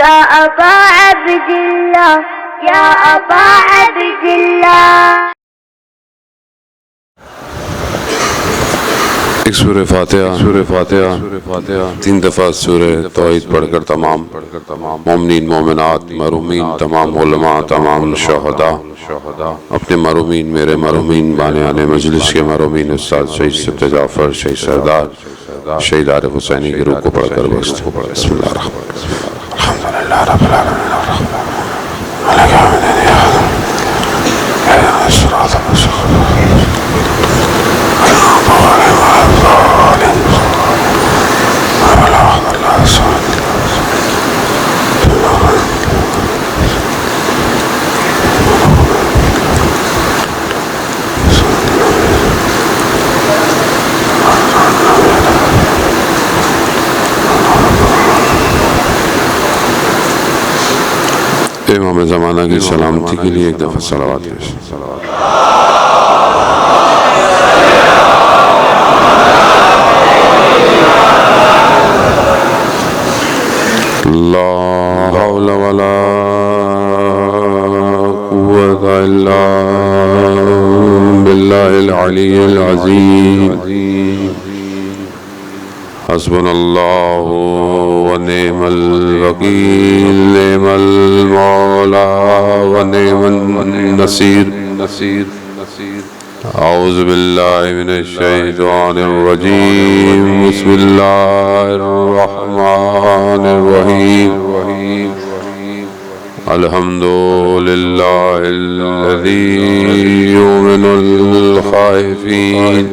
يا أبا عبد الله يا أبا عبد الله. ایک سورہ فاتحہ 3 دفعہ سورہ توحید پڑھ کر تمام مومنین مومنات مرحومین تمام علماء تمام شہداء اپنے مرحومین میرے مرحومین بانیان مجلس کے مرحومین استاد شہید سبت جعفر شہید سردار شہید عارف حسینی کی روح کو پڑھ کر بسم اللہ الرحمن الرحیم الحمدللہ رب العالمین الصراط المستقيم امام زمانہ کی سلامتی کے لیے ایک دفعہ صلوات لا حول ولا قوة إلا بالله العلي العظيم حسبنا الله ونعم الوكيل نعم المولى ونعم النصير أعوذ بالله من الشيطان الرجيم بسم الله الرحمن الرحيم الحمد لله الذي يؤمن الخائفين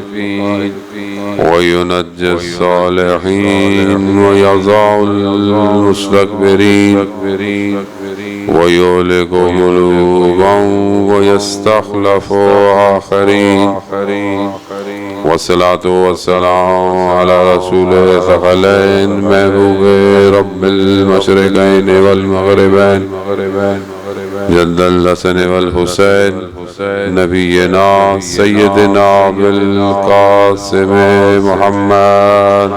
وينجي الصالحين ويضع المستكبرين ويهلك قلوبهم ويستخلف آخرين والصلاة والسلام على رسول الثقلين محبوب رب المشرقين والمغربين جد الحسن والحسين نبينا سيدنا بالقاسم محمد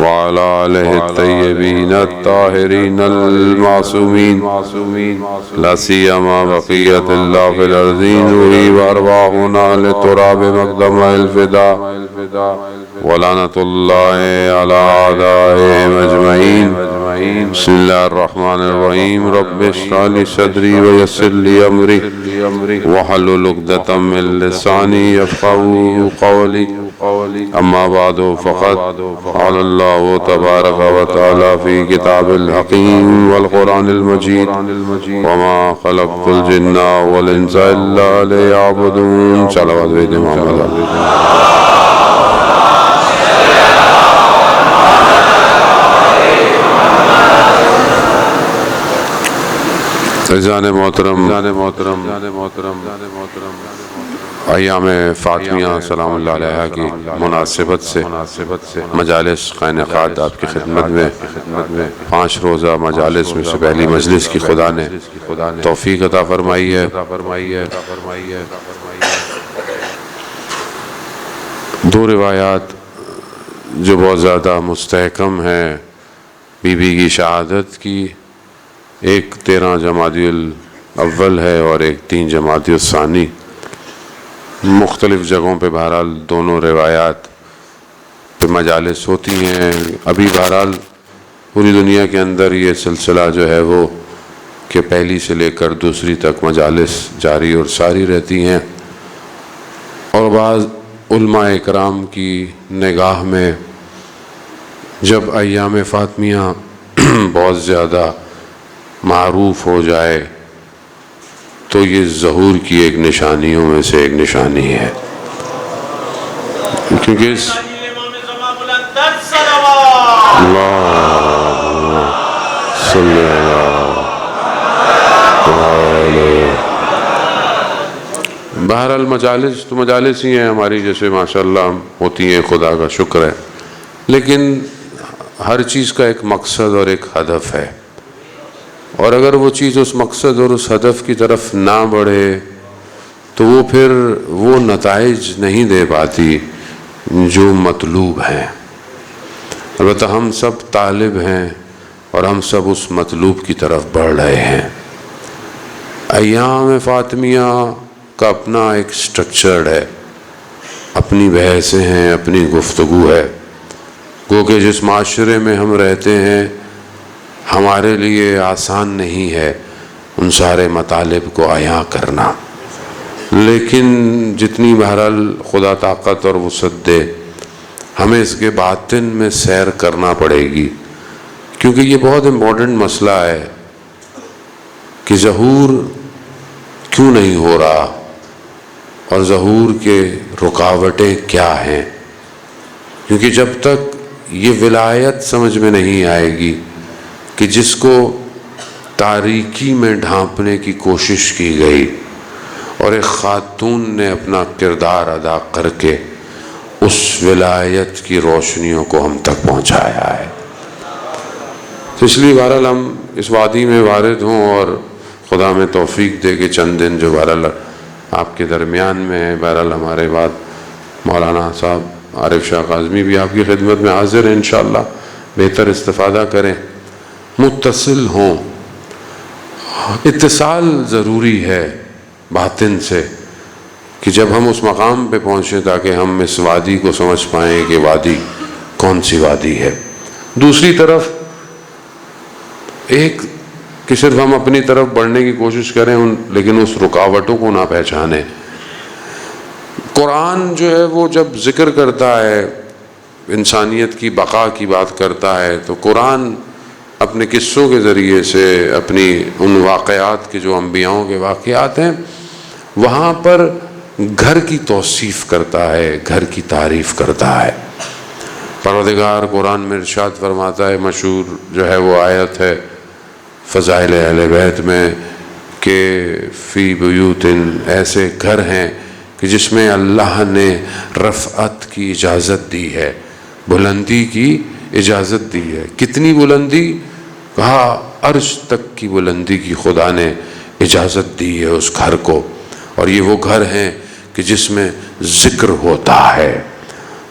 وعلى آله الطيبين الطاهرين المعصومين لا سيما بقية الله في الأرضين نريد أرواحنا لتراب مقدم الفداء ولعنة الله على أعدائهم أجمعين. بسم الله الرحمن الرحيم رب اشرح لي صدري ويسر لي أمري واحلل عقدة من لساني يفقهوا قولي. أما بعد فقد قال الله تبارك وتعالى في كتاب الحكيم والقرآن المجيد وما خلقت الجن والإنس إلا ليعبدون. صلوات بيت محمد. جان محترم ایام فاطمیہ سلام اللہ علیہ کی مناسبت سے مجالس قائنقاد آپ کی خدمت میں 5 روزہ مجالس میں سے پہلی مجلس کی خدا نے توفیق عطا فرمائی ہے. 2 روایات جو بہت زیادہ مستحکم ہیں بی بی کی شہادت کی، ایک 13 جمادی الاول ہے اور ایک 3 جمادی الثانی. مختلف جگہوں پہ بہرحال دونوں روایات پہ مجالس ہوتی ہیں. ابھی بہرحال پوری دنیا کے اندر یہ سلسلہ جو ہے وہ کہ پہلی سے لے کر دوسری تک مجالس جاری اور ساری رہتی ہیں. اور بعض علماء اکرام کی نگاہ میں جب ایام فاطمیہ بہت زیادہ معروف ہو جائے تو یہ ظہور کی ایک نشانیوں میں سے ایک نشانی ہے، کیونکہ اس بہرحال مجالس تو مجالس ہی ہیں ہماری، جیسے ماشاءاللہ ہوتی ہیں، خدا کا شکر ہے، لیکن ہر چیز کا ایک مقصد اور ایک ہدف ہے. اور اگر وہ چیز اس مقصد اور اس ہدف کی طرف نہ بڑھے تو وہ پھر وہ نتائج نہیں دے پاتی جو مطلوب ہیں۔ البتہ ہم سب طالب ہیں اور ہم سب اس مطلوب کی طرف بڑھ رہے ہیں۔ ایام فاطمیہ کا اپنا ایک سٹرکچر ہے، اپنی بحثیں ہیں، اپنی گفتگو ہے۔ گو کہ جس معاشرے میں ہم رہتے ہیں ہمارے لیے آسان نہیں ہے ان سارے مطالب کو عیاں کرنا، لیکن جتنی بہرحال خدا طاقت اور وسعت دے ہمیں اس کے باطن میں سیر کرنا پڑے گی، کیونکہ یہ بہت امپورٹنٹ مسئلہ ہے کہ ظہور کیوں نہیں ہو رہا اور ظہور کے رکاوٹیں کیا ہیں۔ کیونکہ جب تک یہ ولایت سمجھ میں نہیں آئے گی کہ جس کو تاریکی میں ڈھانپنے کی کوشش کی گئی اور ایک خاتون نے اپنا کردار ادا کر کے اس ولایت کی روشنیوں کو ہم تک پہنچایا ہے، تو اس لیے بہرحال ہم اس وادی میں وارد ہوں اور خدا میں توفیق دے کہ چند دن جو بہرحال آپ کے درمیان میں ہے، بہرحال ہمارے بعد مولانا صاحب عارف شاہ کاظمی بھی آپ کی خدمت میں حاضر ہیں، انشاءاللہ بہتر استفادہ کریں، متصل ہوں۔ اتصال ضروری ہے باطن سے کہ جب ہم اس مقام پہ پہنچیں تاکہ ہم اس وادی کو سمجھ پائیں کہ وادی کون سی وادی ہے۔ دوسری طرف ایک کہ صرف ہم اپنی طرف بڑھنے کی کوشش کریں لیکن اس رکاوٹوں کو نہ پہچانیں۔ قرآن جو ہے وہ جب ذکر کرتا ہے انسانیت کی بقا کی بات کرتا ہے تو قرآن اپنے قصوں کے ذریعے سے اپنی ان واقعات کے جو انبیاؤں کے واقعات ہیں وہاں پر گھر کی توصیف کرتا ہے، گھر کی تعریف کرتا ہے۔ پروردگار قرآن میں ارشاد فرماتا ہے، مشہور جو ہے وہ آیت ہے فضائل اہل بیت میں کہ فی بیوت، ایسے گھر ہیں کہ جس میں اللہ نے رفعت کی اجازت دی ہے، بلندی کی اجازت دی ہے۔ کتنی بلندی؟ کہا عرش تک کی بلندی کی خدا نے اجازت دی ہے اس گھر کو، اور یہ وہ گھر ہیں کہ جس میں ذکر ہوتا ہے۔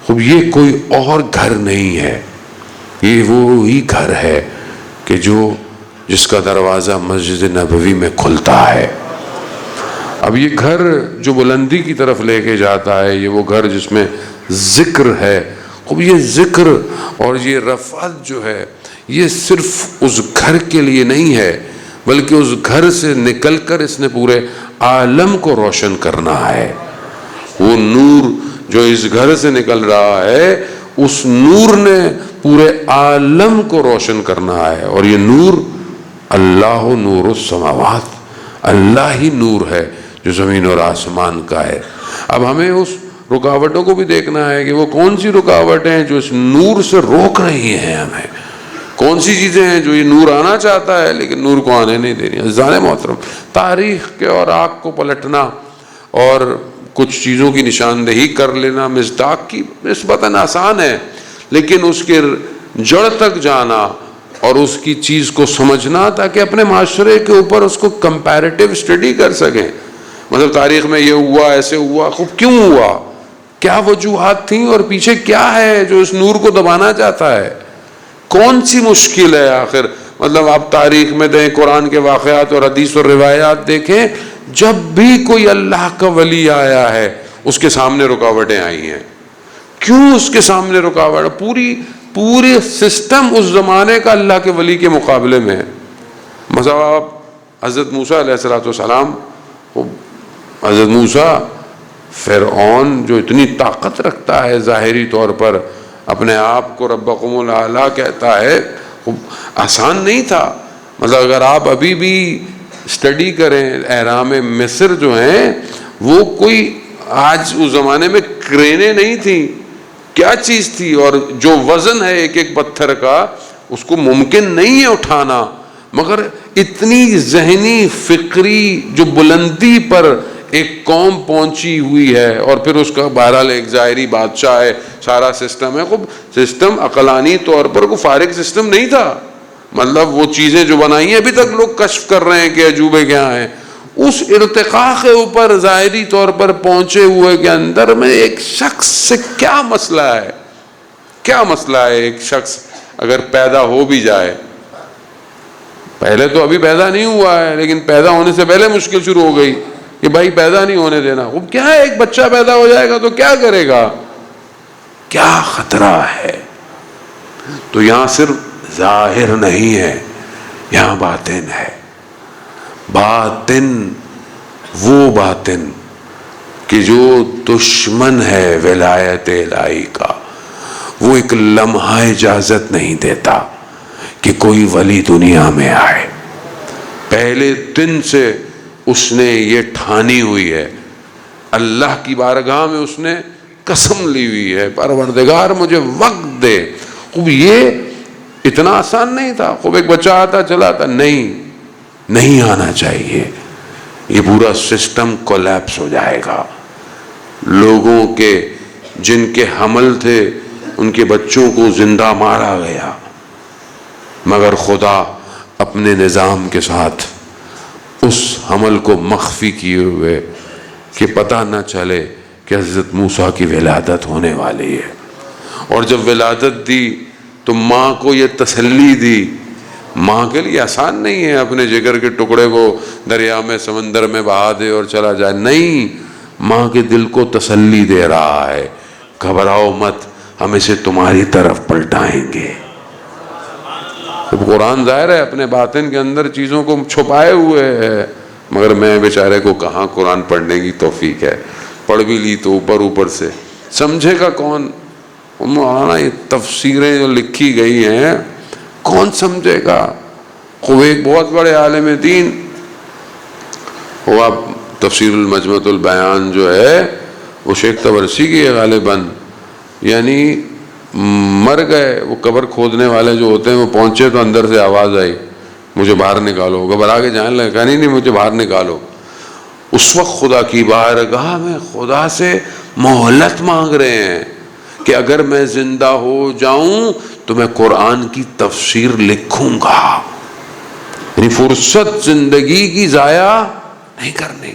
خوب یہ کوئی اور گھر نہیں ہے، یہ وہی گھر ہے کہ جس کا دروازہ مسجد نبوی میں کھلتا ہے۔ اب یہ گھر جو بلندی کی طرف لے کے جاتا ہے، یہ وہ گھر جس میں ذکر ہے۔ خوب یہ ذکر اور یہ رفعت جو ہے یہ صرف اس گھر کے لیے نہیں ہے، بلکہ اس گھر سے نکل کر اس نے پورے عالم کو روشن کرنا ہے۔ وہ نور جو اس گھر سے نکل رہا ہے اس نور نے پورے عالم کو روشن کرنا ہے، اور یہ نور اللہ نور السماوات، اللہ ہی نور ہے جو زمین اور آسمان کا ہے۔ اب ہمیں اس رکاوٹوں کو بھی دیکھنا ہے کہ وہ کون سی رکاوٹیں ہیں جو اس نور سے روک رہی ہیں ہمیں، کون سی چیزیں ہیں جو یہ نور آنا چاہتا ہے لیکن نور کو آنے نہیں دے رہی۔ عزیزان محترم، تاریخ کے اور آگ کو پلٹنا اور کچھ چیزوں کی نشاندہی کر لینا مصداق کی نسبتاً آسان ہے، لیکن اس کے جڑ تک جانا اور اس کی چیز کو سمجھنا تاکہ اپنے معاشرے کے اوپر اس کو کمپیریٹیو اسٹڈی کر سکیں۔ مطلب تاریخ میں یہ ہوا، ایسے ہوا، خوب کیوں ہوا، کیا وجوہات تھیں اور پیچھے کیا ہے جو اس نور کو دبانا چاہتا ہے، کون سی مشکل ہے آخر۔ مطلب آپ تاریخ میں دیں، قرآن کے واقعات اور حدیث اور روایات دیکھیں، جب بھی کوئی اللہ کا ولی آیا ہے اس کے سامنے رکاوٹیں آئی ہیں۔ کیوں اس کے سامنے رکاوٹ؟ پوری سسٹم اس زمانے کا اللہ کے ولی کے مقابلے میں ہے۔ مثلا آپ حضرت موسیٰ علیہ السلام، حضرت موسیٰ فرعون جو اتنی طاقت رکھتا ہے ظاہری طور پر، اپنے آپ کو ربکم الاعلیٰ کہتا ہے، آسان نہیں تھا۔ مطلب اگر آپ ابھی بھی اسٹڈی کریں اہرام مصر جو ہیں وہ کوئی آج اس زمانے میں کرینیں نہیں تھیں، کیا چیز تھی، اور جو وزن ہے ایک ایک پتھر کا اس کو ممکن نہیں ہے اٹھانا، مگر اتنی ذہنی فکری جو بلندی پر ایک قوم پہنچی ہوئی ہے، اور پھر اس کا بہرحال ایک ظاہری بادشاہ ہے، سارا سسٹم ہے۔ خوب سسٹم عقلانی طور پر کوئی فارغ سسٹم نہیں تھا، مطلب وہ چیزیں جو بنائی ہیں ابھی تک لوگ کشف کر رہے ہیں کہ عجوبے کیا ہیں، اس ارتقاء کے اوپر ظاہری طور پر پہنچے ہوئے کے اندر میں ایک شخص سے کیا مسئلہ ہے؟ کیا مسئلہ ہے؟ ایک شخص اگر پیدا ہو بھی جائے، پہلے تو ابھی پیدا نہیں ہوا ہے لیکن پیدا ہونے سے پہلے مشکل شروع ہو گئی کہ بھائی پیدا نہیں ہونے دینا. وہ کیا ہے، ایک بچہ پیدا ہو جائے گا تو کیا کرے گا؟ کیا خطرہ ہے؟ تو یہاں صرف ظاہر نہیں ہے، یہاں باطن ہے. باطن، وہ باطن کہ جو دشمن ہے ولایت الہی کا، وہ ایک لمحہ اجازت نہیں دیتا کہ کوئی ولی دنیا میں آئے. پہلے دن سے اس نے یہ ٹھانی ہوئی ہے، اللہ کی بارگاہ میں اس نے قسم لی ہوئی ہے، پروردگار مجھے وقت دے. خوب یہ اتنا آسان نہیں تھا، خوب ایک بچہ آتا چلا آتا، نہیں آنا چاہیے. یہ پورا سسٹم کولیپس ہو جائے گا. لوگوں کے جن کے حمل تھے ان کے بچوں کو زندہ مارا گیا، مگر خدا اپنے نظام کے ساتھ اس حمل کو مخفی کیے ہوئے کہ پتہ نہ چلے کہ حضرت موسیٰ کی ولادت ہونے والی ہے. اور جب ولادت دی تو ماں کو یہ تسلی دی. ماں کے لیے آسان نہیں ہے اپنے جگر کے ٹکڑے کو دریا میں سمندر میں بہا دے اور چلا جائے. نہیں، ماں کے دل کو تسلی دے رہا ہے، گھبراؤ مت، ہم اسے تمہاری طرف پلٹائیں گے. قرآن ظاہر ہے اپنے باطن کے اندر چیزوں کو چھپائے ہوئے ہے، مگر میں بیچارے کو کہاں قرآن پڑھنے کی توفیق ہے. پڑھ بھی لی تو اوپر سے سمجھے گا کون؟ مولانا یہ تفسیریں جو لکھی گئی ہیں کون سمجھے گا؟ خوب ایک بہت بڑے عالم دین وہ اب تفسیر المجمع البیان جو ہے وہ شیخ طبرسی کی ہے غالباً، یعنی مر گئے. وہ قبر کھودنے والے جو ہوتے ہیں وہ پہنچے تو اندر سے آواز آئی مجھے باہر نکالو. گھبرا کے جانے لگے، کہا نہیں مجھے باہر نکالو. اس وقت خدا کی بارگاہ میں خدا سے مہلت مانگ رہے ہیں کہ اگر میں زندہ ہو جاؤں تو میں قرآن کی تفسیر لکھوں گا. یعنی فرصت زندگی کی ضائع نہیں کرنی.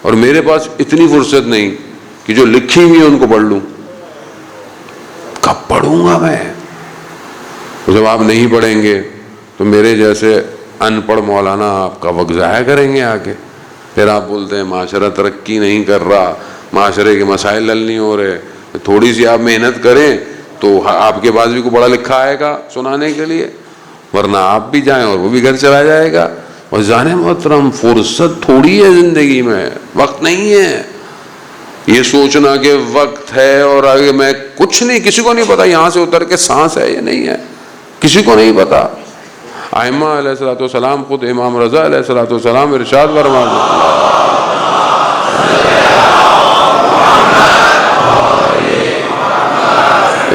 اور میرے پاس اتنی فرصت نہیں کہ جو لکھی ہوئی ہے ان کو پڑھ لوں. کب پڑھوں گا میں؟ جب آپ نہیں پڑھیں گے تو میرے جیسے ان پڑھ مولانا آپ کا وقت ضائع کریں گے آگے. پھر آپ بولتے ہیں معاشرہ ترقی نہیں کر رہا، معاشرے کے مسائل حل نہیں ہو رہے. تھوڑی سی آپ محنت کریں تو آپ کے پاس بھی کوئی پڑھا لکھا آئے گا سنانے کے لیے، ورنہ آپ بھی جائیں اور وہ بھی گھر چلا جائے گا. اور جان محترم فرصت تھوڑی ہے زندگی میں، وقت نہیں ہے. یہ سوچنا کہ وقت ہے اور آگے میں کچھ نہیں، کسی کو نہیں پتا یہاں سے اتر کے سانس ہے یا نہیں ہے، کسی کو نہیں پتا. ائمہ علیہ الصلوۃ والسلام، خود امام رضا علیہ الصلوۃ والسلام ارشاد فرماتے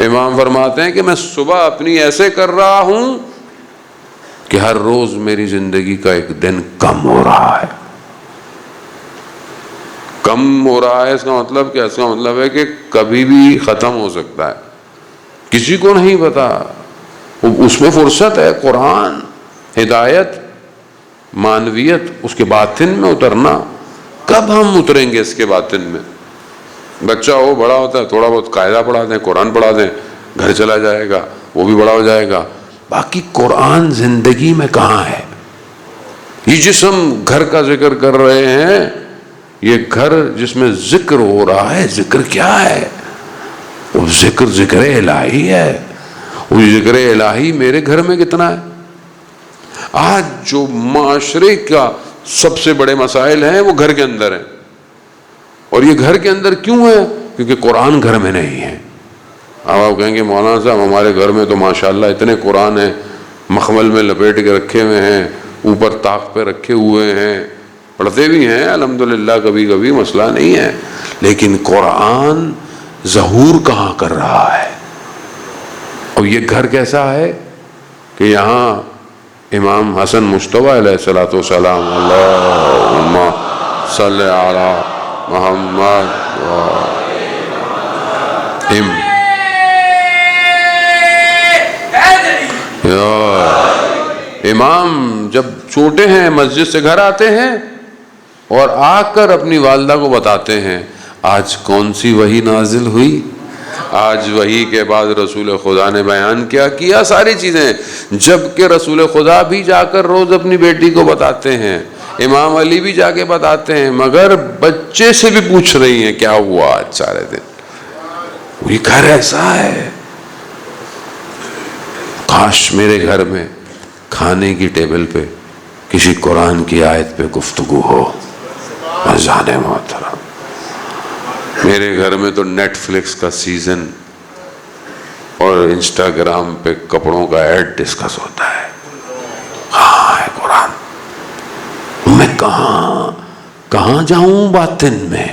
امام فرماتے ہیں کہ میں صبح اپنی ایسے کر رہا ہوں کہ ہر روز میری زندگی کا ایک دن کم ہو رہا ہے. کم ہو رہا ہے اس کا مطلب کیا؟ اس کا مطلب ہے کہ کبھی بھی ختم ہو سکتا ہے، کسی کو نہیں پتا. اس میں فرصت ہے. قرآن، ہدایت، معنویت، اس کے باطن میں اترنا. کب ہم اتریں گے اس کے باطن میں؟ بچہ ہو بڑا ہوتا ہے، تھوڑا بہت قاعدہ پڑھا دیں، قرآن پڑھا دیں، گھر چلا جائے گا، وہ بھی بڑا ہو جائے گا. باقی قرآن زندگی میں کہاں ہے؟ یہ جس ہم گھر کا ذکر کر رہے ہیں، یہ گھر جس میں ذکر ہو رہا ہے، ذکر کیا ہے؟ وہ ذکر الہی ہے. وہ ذکر الہی میرے گھر میں کتنا ہے؟ آج جو معاشرے کا سب سے بڑے مسائل ہیں وہ گھر کے اندر ہیں. اور یہ گھر کے اندر کیوں ہے؟ کیونکہ قرآن گھر میں نہیں ہے. اب آپ کہیں گے مولانا صاحب ہمارے گھر میں تو ماشاءاللہ اتنے قرآن ہیں، مخمل میں لپیٹ کے رکھے ہوئے ہیں، اوپر طاق پہ رکھے ہوئے ہیں، پڑھتے بھی ہیں الحمدللہ، کبھی کبھی مسئلہ نہیں ہے. لیکن قرآن ظہور کہاں کر رہا ہے؟ اور یہ گھر کیسا ہے کہ یہاں امام حسن مجتبیٰ علیہ الصلوۃ والسلام، اللہم صلی علی محمد امام جب چھوٹے ہیں مسجد سے گھر آتے ہیں اور آ کر اپنی والدہ کو بتاتے ہیں آج کون سی وحی نازل ہوئی، آج وحی کے بعد رسول خدا نے بیان کیا ساری چیزیں، جبکہ رسول خدا بھی جا کر روز اپنی بیٹی کو بتاتے ہیں، امام علی بھی جا کے بتاتے ہیں، مگر بچے سے بھی پوچھ رہی ہیں کیا ہوا آج سارے دن۔ یہ گھر ایسا ہے، کاش میرے گھر میں کھانے کی ٹیبل پہ کسی قرآن کی آیت پہ گفتگو ہو۔ اذان محترم، میرے گھر میں تو نیٹ فلکس کا سیزن اور انسٹاگرام پہ کپڑوں کا ایڈ ڈسکس ہوتا ہے۔ کہاں ہے قرآن؟ میں کہاں جاؤں باطن میں؟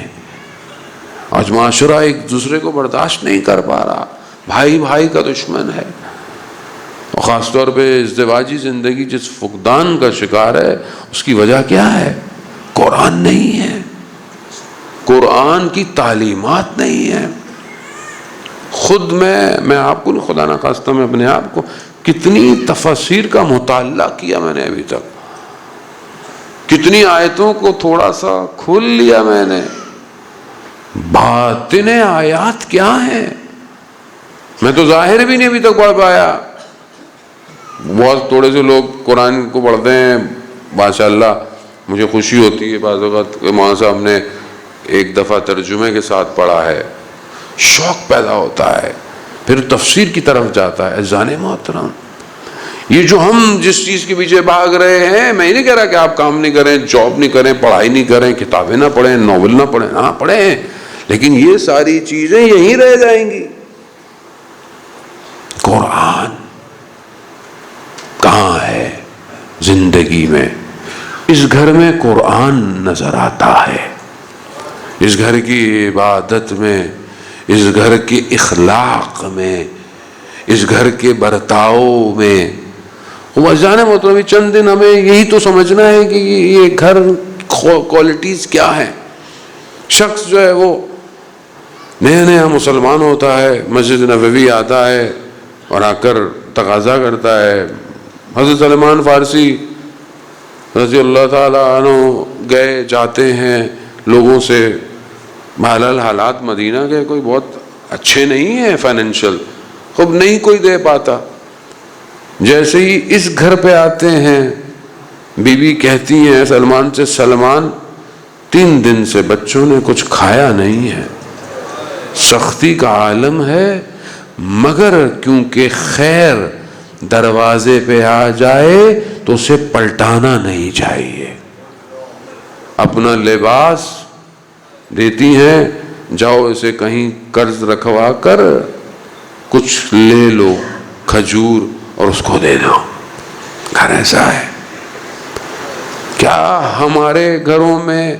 آج معاشرہ ایک دوسرے کو برداشت نہیں کر پا رہا، بھائی بھائی کا دشمن ہے، اور خاص طور پہ ازدواجی زندگی جس فقدان کا شکار ہے اس کی وجہ کیا ہے؟ قرآن نہیں ہے، قرآن کی تعلیمات نہیں ہے۔ خود میں آپ کو نہیں، خدا نخواستہ میں اپنے آپ کو، کتنی تفاسیر کا مطالعہ کیا میں نے ابھی تک، کتنی آیتوں کو تھوڑا سا کھول لیا میں نے، باطن آیات کیا ہیں میں تو ظاہر بھی نہیں ابھی تک پڑھ پایا۔ بہت تھوڑے سے لوگ قرآن کو پڑھتے ہیں، ماشاءاللہ مجھے خوشی ہوتی ہے بعض اوقات کہ وہاں سے ہم نے ایک دفعہ ترجمے کے ساتھ پڑھا ہے، شوق پیدا ہوتا ہے، پھر تفسیر کی طرف جاتا ہے۔ اذان محترم، یہ جو ہم جس چیز کے پیچھے بھاگ رہے ہیں، میں نہیں کہہ رہا کہ آپ کام نہیں کریں، جاب نہیں کریں، پڑھائی نہیں کریں، کتابیں نہ پڑھیں، ناول نہ پڑھیں، ہاں پڑھیں، لیکن یہ ساری چیزیں یہیں رہ جائیں گی۔ قرآن کہاں ہے زندگی میں؟ اس گھر میں قرآن نظر آتا ہے، اس گھر کی عبادت میں، اس گھر کے اخلاق میں، اس گھر کے برتاؤ میں۔ وہ جانے محترم، چند دن ہمیں یہی تو سمجھنا ہے کہ یہ گھر کوالٹیز کیا ہیں۔ شخص جو ہے وہ نیا نیا مسلمان ہوتا ہے، مسجد نبوی آتا ہے اور آ کر تقاضا کرتا ہے۔ حضرت سلمان فارسی رضی اللہ تعالیٰ عنہ گئے جاتے ہیں لوگوں سے، بہرحال حالات مدینہ کے کوئی بہت اچھے نہیں ہیں، فائنینشل خوب نہیں کوئی دے پاتا۔ جیسے ہی اس گھر پہ آتے ہیں، بی بی کہتی ہیں سلمان سے، سلمان 3 دن سے بچوں نے کچھ کھایا نہیں ہے، سختی کا عالم ہے، مگر کیونکہ خیر دروازے پہ آ جائے تو اسے پلٹانا نہیں چاہیے۔ اپنا لباس دیتی ہیں، جاؤ اسے کہیں قرض رکھوا کر کچھ لے لو، کھجور، اور اس کو دے دو۔ گھر ایسا ہے کیا؟ ہمارے گھروں میں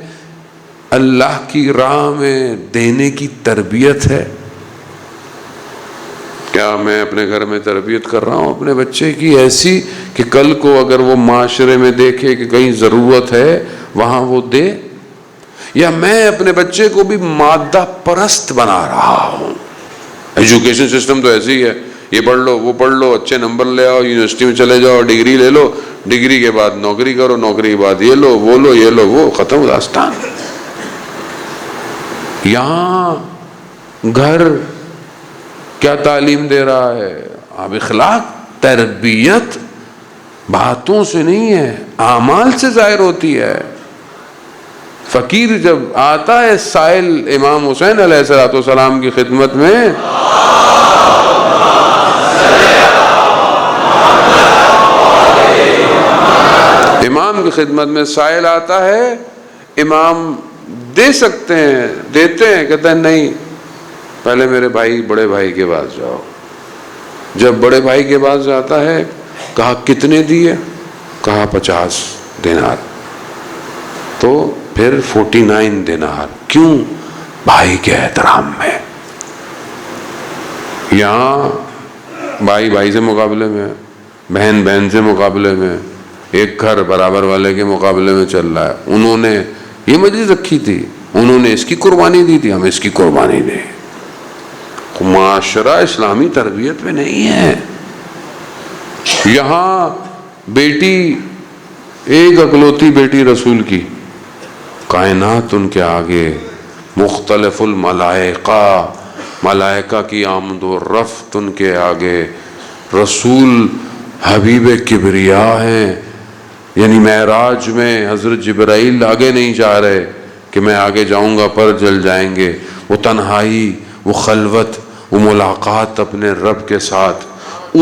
اللہ کی راہ میں دینے کی تربیت ہے؟ کیا میں اپنے گھر میں تربیت کر رہا ہوں اپنے بچے کی ایسی کہ کل کو اگر وہ معاشرے میں دیکھے کہ کہیں ضرورت ہے وہاں وہ دے؟ یا میں اپنے بچے کو بھی مادہ پرست بنا رہا ہوں؟ ایجوکیشن سسٹم تو ایسے ہی ہے، یہ پڑھ لو، وہ پڑھ لو، اچھے نمبر لے آؤ، یونیورسٹی میں چلے جاؤ، ڈگری لے لو، ڈگری کے بعد نوکری کرو، نوکری کے بعد یہ لو، وہ لو، یہ لو، وہ ختم داستان۔ یہاں گھر کیا تعلیم دے رہا ہے؟ اب اخلاق، تربیت باتوں سے نہیں ہے، اعمال سے ظاہر ہوتی ہے۔ فقیر جب آتا ہے سائل امام حسین علیہ السلام کی خدمت میں، امام کی خدمت میں سائل آتا ہے، امام دے سکتے ہیں، دیتے ہیں، کہتے ہیں نہیں، پہلے میرے بھائی بڑے بھائی کے پاس جاؤ۔ جب بڑے بھائی کے پاس جاتا ہے، کہا کتنے دیے؟ کہا 50 دینار۔ تو پھر 49 دینار۔ کیوں؟ بھائی کے احترام میں۔ یہاں بھائی بھائی سے مقابلے میں، بہن بہن سے مقابلے میں، ایک گھر برابر والے کے مقابلے میں چل رہا ہے۔ انہوں نے یہ مجلس رکھی تھی، انہوں نے اس کی قربانی دی تھی، ہم اس کی قربانی دیں۔ معاشرہ اسلامی تربیت میں نہیں ہے۔ یہاں بیٹی، ایک اکلوتی بیٹی رسول کی، کائنات ان کے آگے، مختلف الملائکہ، ملائکہ کی آمد و رفت ان کے آگے، رسول حبیب کبریا ہیں، یعنی معراج میں حضرت جبرائیل آگے نہیں جا رہے کہ میں آگے جاؤں گا پر جل جائیں گے، وہ تنہائی، وہ خلوت، وہ ملاقات اپنے رب کے ساتھ،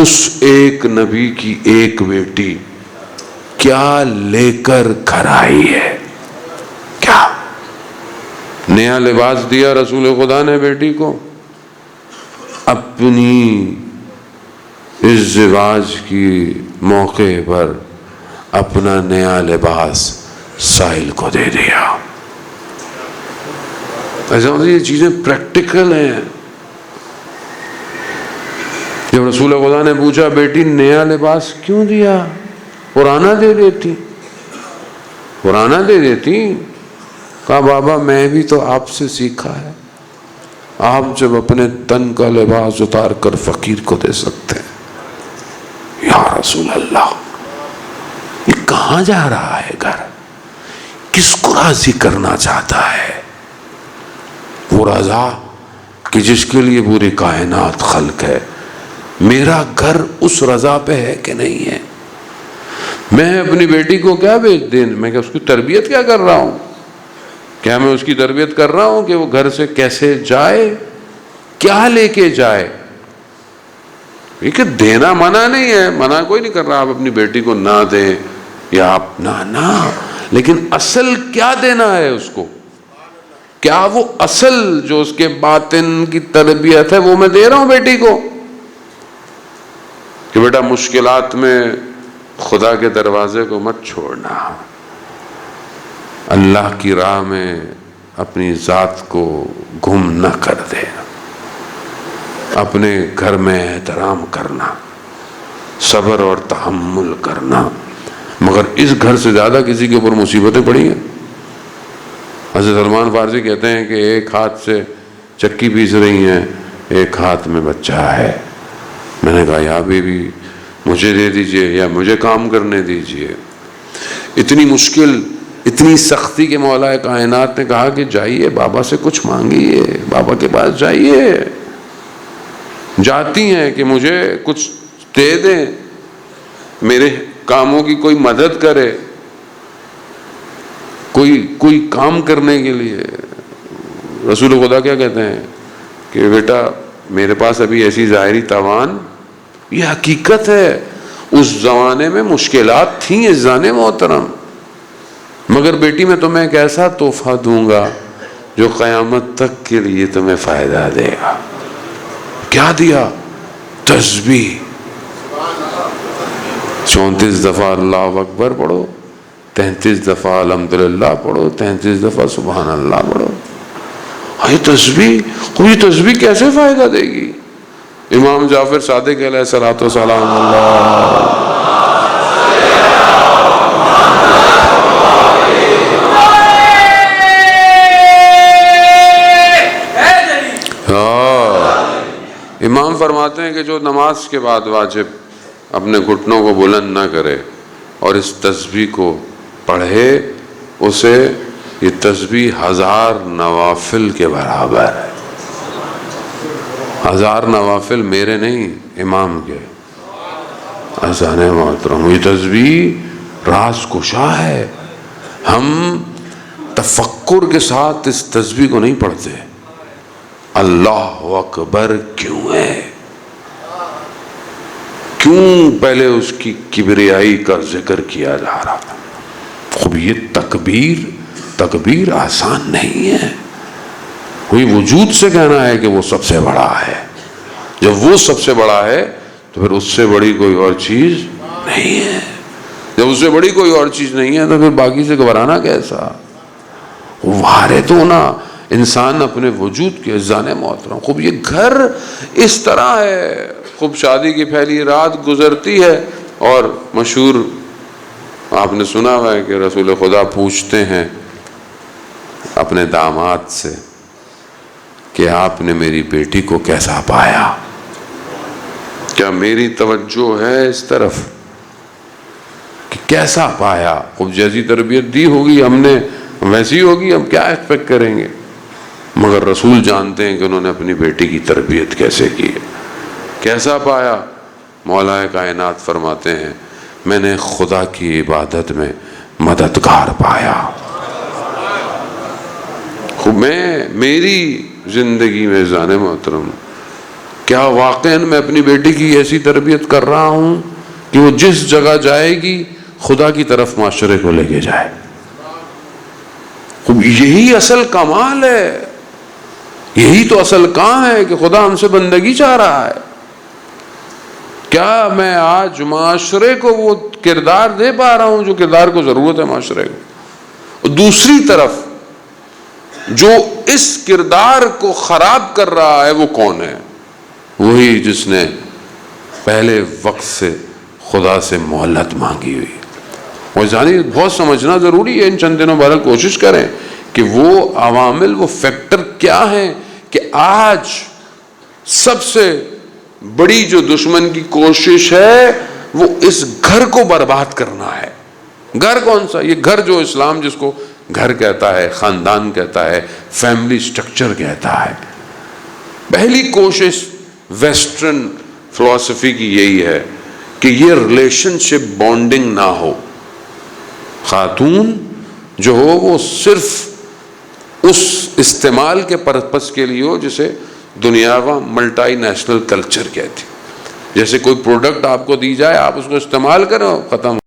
اس ایک نبی کی ایک بیٹی کیا لے کر گھر آئی ہے، کیا نیا لباس دیا رسول خدا نے بیٹی کو، اپنی ازدواج کی موقع پر اپنا نیا لباس سائل کو دے دیا۔ ایسا ہوتا ہے یہ چیزیں پریکٹیکل ہیں۔ جب رسول خدا نے پوچھا بیٹی نیا لباس کیوں دیا، پرانا دے دیتی، پرانا دے دیتی، کہا بابا میں بھی تو آپ سے سیکھا ہے، آپ جب اپنے تن کا لباس اتار کر فقیر کو دے سکتے ہیں۔ یا رسول اللہ، یہ کہاں جا رہا ہے گھر، کس کو راضی کرنا چاہتا ہے؟ وہ رضا کہ جس کے لیے پوری کائنات خلق ہے، میرا گھر اس رضا پہ ہے کہ نہیں ہے؟ میں اپنی بیٹی کو کیا بیچ دیں، میں اس کی تربیت کیا کر رہا ہوں؟ کیا میں اس کی تربیت کر رہا ہوں کہ وہ گھر سے کیسے جائے، کیا لے کے جائے؟ یہ کہ دینا منع نہیں ہے، منع کوئی نہیں کر رہا آپ اپنی بیٹی کو نہ دیں یا آپ نہ، لیکن اصل کیا دینا ہے اس کو؟ کیا وہ اصل جو اس کے باطن کی تربیت ہے وہ میں دے رہا ہوں بیٹی کو؟ کہ بیٹا مشکلات میں خدا کے دروازے کو مت چھوڑنا، اللہ کی راہ میں اپنی ذات کو گم نہ کر دے، اپنے گھر میں احترام کرنا، صبر اور تحمل کرنا۔ مگر اس گھر سے زیادہ کسی کے اوپر مصیبتیں پڑی ہیں۔ حضرت سلمان فارسی کہتے ہیں کہ ایک ہاتھ سے چکی پیس رہی ہیں، ایک ہاتھ میں بچہ ہے۔ میں نے کہا یا بیوی مجھے دے دیجئے یا مجھے کام کرنے دیجئے۔ اتنی مشکل، اتنی سختی کے مولا کائنات نے کہا کہ جائیے بابا سے کچھ مانگیے، بابا کے پاس جائیے۔ جاتی ہیں کہ مجھے کچھ دے دیں، میرے کاموں کی کوئی مدد کرے، کوئی کام کرنے کے لیے۔ رسول خدا کیا کہتے ہیں کہ بیٹا میرے پاس ابھی ایسی ظاہری توان، یہ حقیقت ہے، اس زمانے میں مشکلات تھیں عزیزان محترم، مگر بیٹی میں تمہیں ایک ایسا تحفہ دوں گا جو قیامت تک کے لیے تمہیں فائدہ دے گا۔ کیا دیا؟ تسبیح۔ 34 دفعہ اللہ اکبر پڑھو، 33 دفعہ الحمدللہ پڑھو، 33 دفعہ سبحان اللہ پڑھو۔ یہ تسبیح، کوئی تسبیح کیسے فائدہ دے گی؟ امام جعفر صادق علیہ الصلوۃ والسلام امام فرماتے ہیں کہ جو نماز کے بعد واجب اپنے گھٹنوں کو بلند نہ کرے اور اس تسبیح کو پڑھے، اسے یہ تسبیح 1000 نوافل کے برابر ہے۔ 1000 نوافل میرے نہیں، امام کے۔ عزیزان محترم، یہ تسبیح راز کشا ہے۔ ہم تفکر کے ساتھ اس تسبیح کو نہیں پڑھتے۔ اللہ اکبر کیوں ہے؟ کیوں پہلے اس کی کبریائی کا ذکر کیا جا رہا ہے؟ خب یہ تکبیر آسان نہیں ہے۔ کوئی وجود سے کہنا ہے کہ وہ سب سے بڑا ہے، جب وہ سب سے بڑا ہے تو پھر اس سے بڑی کوئی اور چیز نہیں ہے۔ جب اس سے بڑی کوئی اور چیز نہیں ہے تو پھر باقی سے گھبرانا کیسا؟ وارد ہونا انسان اپنے وجود کے عزیزان محترم۔ خوب یہ گھر اس طرح ہے، خوب شادی کی پہلی رات گزرتی ہے اور مشہور آپ نے سنا ہوا ہے کہ رسول خدا پوچھتے ہیں اپنے داماد سے کہ آپ نے میری بیٹی کو کیسا پایا؟ کیا میری توجہ ہے اس طرف کہ کیسا پایا؟ خوب جیسی تربیت دی ہوگی ہم نے ویسی ہوگی، ہم کیا ایکسپیکٹ کریں گے؟ مگر رسول جانتے ہیں کہ انہوں نے اپنی بیٹی کی تربیت کیسے کی ہے، کیسا پایا۔ مولا کائنات فرماتے ہیں میں نے خدا کی عبادت میں مددگار پایا۔ میری زندگی میں جان محترم کیا واقعاً میں اپنی بیٹی کی ایسی تربیت کر رہا ہوں کہ وہ جس جگہ جائے گی خدا کی طرف معاشرے کو لے کے جائے؟ یہی اصل کمال ہے، یہی تو اصل کام ہے کہ خدا ہم سے بندگی چاہ رہا ہے۔ کیا میں آج معاشرے کو وہ کردار دے پا رہا ہوں جو کردار کو ضرورت ہے معاشرے کو؟ دوسری طرف جو اس کردار کو خراب کر رہا ہے وہ کون ہے؟ وہی جس نے پہلے وقت سے خدا سے مہلت مانگی ہوئی۔ اور جانی بہت سمجھنا ضروری ہے، ان چند دنوں بہرحال کوشش کریں کہ وہ عوامل، وہ فیکٹر کیا ہیں کہ آج سب سے بڑی جو دشمن کی کوشش ہے وہ اس گھر کو برباد کرنا ہے۔ گھر کون سا؟ یہ گھر جو اسلام جس کو گھر کہتا ہے، خاندان کہتا ہے، فیملی سٹرکچر کہتا ہے۔ پہلی کوشش ویسٹرن فلسفی کی یہی ہے کہ یہ ریلیشن شپ بانڈنگ نہ ہو، خاتون جو ہو وہ صرف اس استعمال کے پرپس کے لیے ہو جسے دنیا کا ملٹی نیشنل کلچر کہتی۔ جیسے کوئی پروڈکٹ آپ کو دی جائے، آپ اس کو استعمال کریں، ختم۔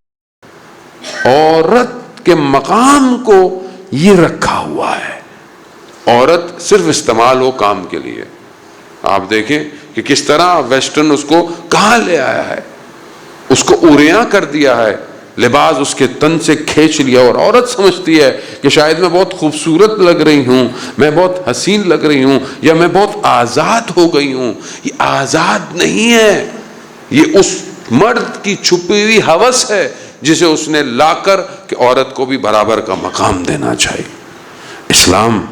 عورت کے مقام کو یہ رکھا ہوا ہے، عورت صرف استعمال ہو کام کے لیے۔ آپ دیکھیں کہ کس طرح ویسٹرن اس کو کہاں لے آیا ہے، اس کو اوریاں کر دیا ہے، لباس اس کے تن سے کھینچ لیا، اور عورت سمجھتی ہے کہ شاید میں بہت خوبصورت لگ رہی ہوں، میں بہت حسین لگ رہی ہوں، یا میں بہت آزاد ہو گئی ہوں۔ یہ آزاد نہیں ہے، یہ اس مرد کی چھپی ہوئی ہوس ہے جسے اس نے لا کر کہ عورت کو بھی برابر کا مقام دینا چاہیے۔ اسلام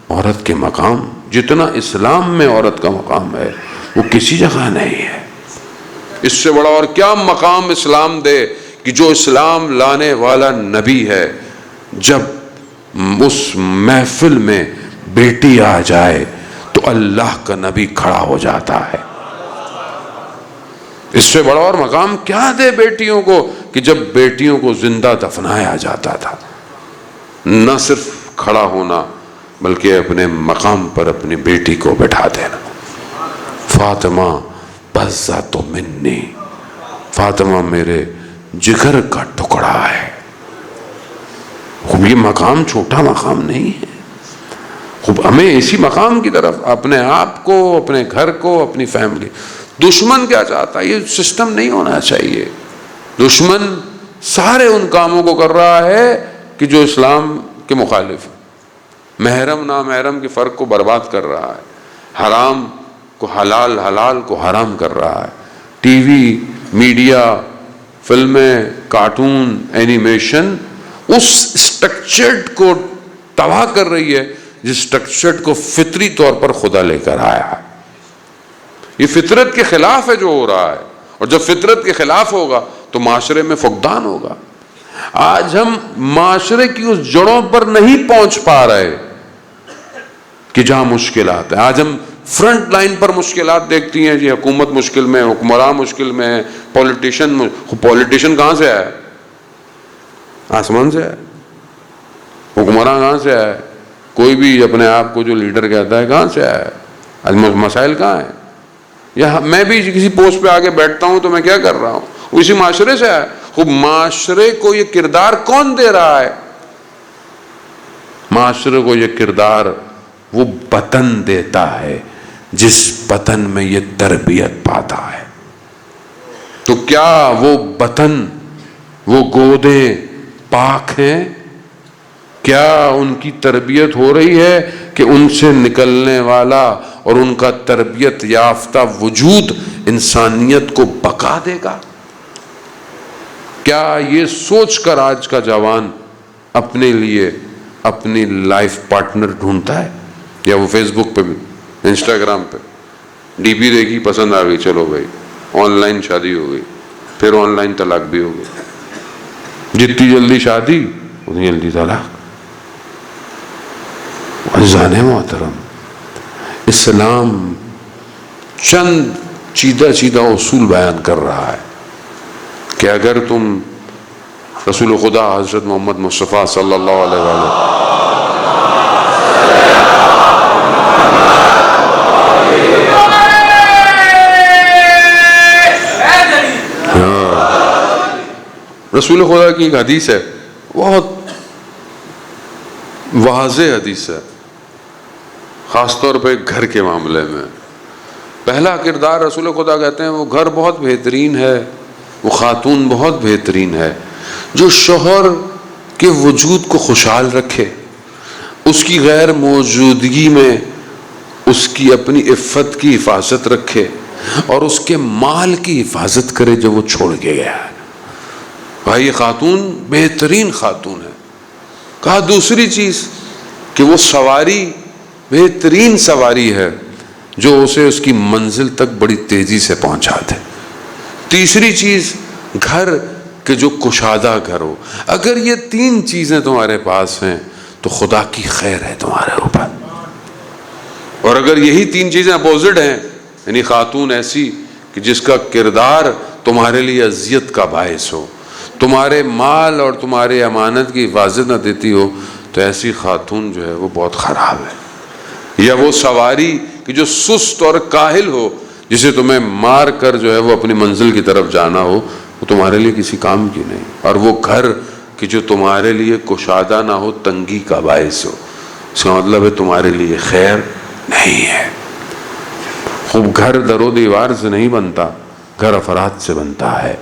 عورت کے مقام، جتنا اسلام میں عورت کا مقام ہے وہ کسی جگہ نہیں ہے۔ اس سے بڑا اور کیا مقام اسلام دے کہ جو اسلام لانے والا نبی ہے، جب اس محفل میں بیٹی آ جائے تو اللہ کا نبی کھڑا ہو جاتا ہے۔ اس سے بڑا اور مقام کیا دے بیٹیوں کو کہ جب بیٹیوں کو زندہ دفنایا جاتا تھا، نہ صرف کھڑا ہونا بلکہ اپنے مقام پر اپنی بیٹی کو بٹھا دینا۔ فاطمہ بزہ منی، فاطمہ میرے جگر کا ٹکڑا ہے۔ خوب یہ مقام چھوٹا مقام نہیں ہے، خوب ہمیں اسی مقام کی طرف اپنے آپ کو، اپنے گھر کو، اپنی فیملی۔ دشمن کیا چاہتا ہے؟ یہ سسٹم نہیں ہونا چاہیے۔ دشمن سارے ان کاموں کو کر رہا ہے کہ جو اسلام کے مخالف ہے، محرم نامحرم کے فرق کو برباد کر رہا ہے، حرام کو حلال، حلال کو حرام کر رہا ہے۔ ٹی وی، میڈیا، فلمیں، کارٹون، اینیمیشن اس سٹرکچرڈ کو تباہ کر رہی ہے جس سٹرکچرڈ کو فطری طور پر خدا لے کر آیا ہے۔ یہ فطرت کے خلاف ہے جو ہو رہا ہے، اور جب فطرت کے خلاف ہوگا تو معاشرے میں فقدان ہوگا۔ آج ہم معاشرے کی اس جڑوں پر نہیں پہنچ پا رہے کہ جہاں مشکلات ہیں۔ آج ہم فرنٹ لائن پر مشکلات دیکھتی ہیں، جی حکومت مشکل میں، حکمراں مشکل میں، پولیٹیشن کہاں سے آیا؟ آسمان سے آیا۔ حکمراں کہاں سے آیا؟ کوئی بھی اپنے آپ کو جو لیڈر کہتا ہے کہاں سے آیا؟ آج مسائل کہاں ہیں؟ یا میں بھی کسی پوسٹ پہ آگے بیٹھتا ہوں تو میں کیا کر رہا ہوں؟ وہ اسی معاشرے سے آیا۔ خوب معاشرے کو یہ کردار کون دے رہا ہے؟ معاشرے کو یہ کردار وہ وطن دیتا ہے جس وطن میں یہ تربیت پاتا ہے۔ تو کیا وہ وطن، وہ گودیں پاک ہیں؟ کیا ان کی تربیت ہو رہی ہے کہ ان سے نکلنے والا اور ان کا تربیت یافتہ وجود انسانیت کو بقا دے گا؟ کیا یہ سوچ کر آج کا جوان اپنے لیے اپنی لائف پارٹنر ڈھونڈتا ہے؟ یا وہ فیس بک پہ بھی، انسٹاگرام پہ ڈی پی دیکھی، پسند آ گئی، چلو بھائی آن لائن شادی ہو گئی، پھر آن لائن طلاق بھی ہو گئی۔ جتنی جلدی شادی اتنی جلدی طلاق۔ عزیزان محترم، اسلام چند چیدہ اصول بیان کر رہا ہے کہ اگر تم رسول خدا حضرت محمد مصطفیٰ صلی اللہ علیہ وآلہ رسول خدا کی ایک حدیث ہے، بہت واضح حدیث ہے، خاص طور پہ گھر کے معاملے میں۔ پہلا کردار رسول خدا کہتے ہیں وہ گھر بہت بہترین ہے، وہ خاتون بہت بہترین ہے جو شوہر کے وجود کو خوشحال رکھے، اس کی غیر موجودگی میں اس کی اپنی عفت کی حفاظت رکھے اور اس کے مال کی حفاظت کرے جو وہ چھوڑ کے گیا ہے۔ بھائی یہ خاتون بہترین خاتون ہے۔ کہا دوسری چیز کہ وہ سواری بہترین سواری ہے جو اسے اس کی منزل تک بڑی تیزی سے پہنچا دے۔ تیسری چیز گھر کہ جو کشادہ گھر ہو۔ اگر یہ تین چیزیں تمہارے پاس ہیں تو خدا کی خیر ہے تمہارے اوپر، اور اگر یہی تین چیزیں اپوزٹ ہیں، یعنی خاتون ایسی کہ جس کا کردار تمہارے لیے اذیت کا باعث ہو، تمہارے مال اور تمہارے امانت کی حفاظت نہ دیتی ہو، تو ایسی خاتون جو ہے وہ بہت خراب ہے۔ یا وہ سواری کہ جو سست اور کاہل ہو، جسے تمہیں مار کر جو ہے وہ اپنی منزل کی طرف جانا ہو، وہ تمہارے لیے کسی کام کی نہیں۔ اور وہ گھر کہ جو تمہارے لیے کشادہ نہ ہو، تنگی کا باعث ہو، اس کا مطلب ہے تمہارے لیے خیر نہیں ہے۔ خوب گھر در و دیوار سے نہیں بنتا، گھر افراد سے بنتا ہے۔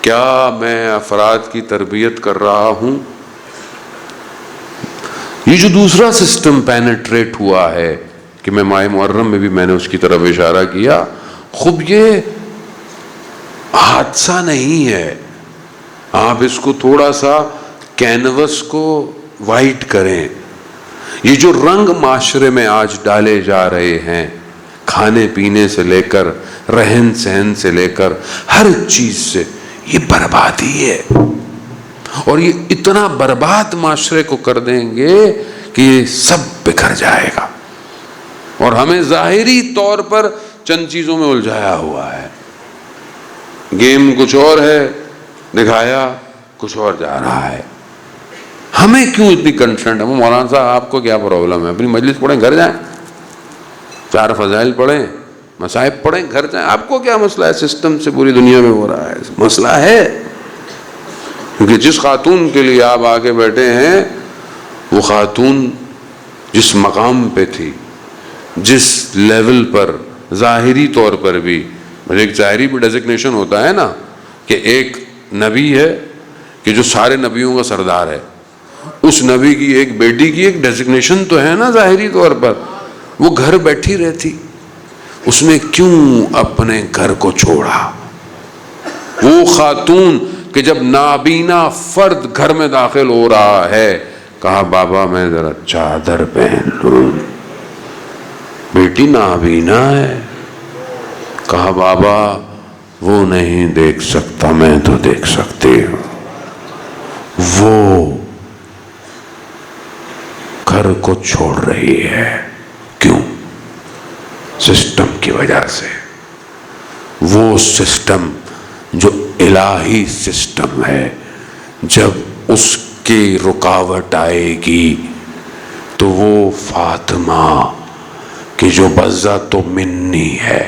کیا میں افراد کی تربیت کر رہا ہوں؟ یہ جو دوسرا سسٹم پینیٹریٹ ہوا ہے کہ میں ماہ محرم میں بھی میں نے اس کی طرف اشارہ کیا، خوب یہ حادثہ نہیں ہے۔ آپ اس کو تھوڑا سا کینوس کو وائٹ کریں۔ یہ جو رنگ معاشرے میں آج ڈالے جا رہے ہیں، کھانے پینے سے لے کر رہن سہن سے لے کر ہر چیز سے، یہ بربادی ہے، اور یہ اتنا برباد معاشرے کو کر دیں گے کہ یہ سب بکھر جائے گا، اور ہمیں ظاہری طور پر چند چیزوں میں الجھایا ہوا ہے۔ گیم کچھ اور ہے، دکھایا کچھ اور جا رہا ہے۔ ہمیں کیوں اتنی کنسرن ہے؟ وہ مولانا صاحب آپ کو کیا پرابلم ہے؟ اپنی مجلس پڑھیں، گھر جائیں، 4 فضائل پڑھیں، مصائب پڑھیں، گھر جائیں۔ آپ کو کیا مسئلہ ہے؟ سسٹم سے پوری دنیا میں ہو رہا ہے، مسئلہ ہے۔ کیونکہ جس خاتون کے لیے آپ آگے بیٹھے ہیں، وہ خاتون جس مقام پہ تھی، جس لیول پر ظاہری طور پر بھی، ایک ظاہری بھی ڈیزگنیشن ہوتا ہے نا کہ ایک نبی ہے کہ جو سارے نبیوں کا سردار ہے، اس نبی کی ایک بیٹی کی ایک ڈیزگنیشن تو ہے نا ظاہری طور پر۔ وہ گھر بیٹھی رہتی، اس نے کیوں اپنے گھر کو چھوڑا؟ وہ خاتون کہ جب نابینا فرد گھر میں داخل ہو رہا ہے، کہا بابا میں ذرا چادر پہن لوں۔ بیٹی نابینا ہے، کہا بابا وہ نہیں دیکھ سکتا، میں تو دیکھ سکتی ہوں۔ وہ گھر کو چھوڑ رہی ہے، کیوں؟ سسٹم کی وجہ سے۔ وہ سسٹم جو الہی سسٹم ہے، جب اس کی رکاوٹ آئے گی تو وہ فاطمہ کہ جو بذات و منی ہے،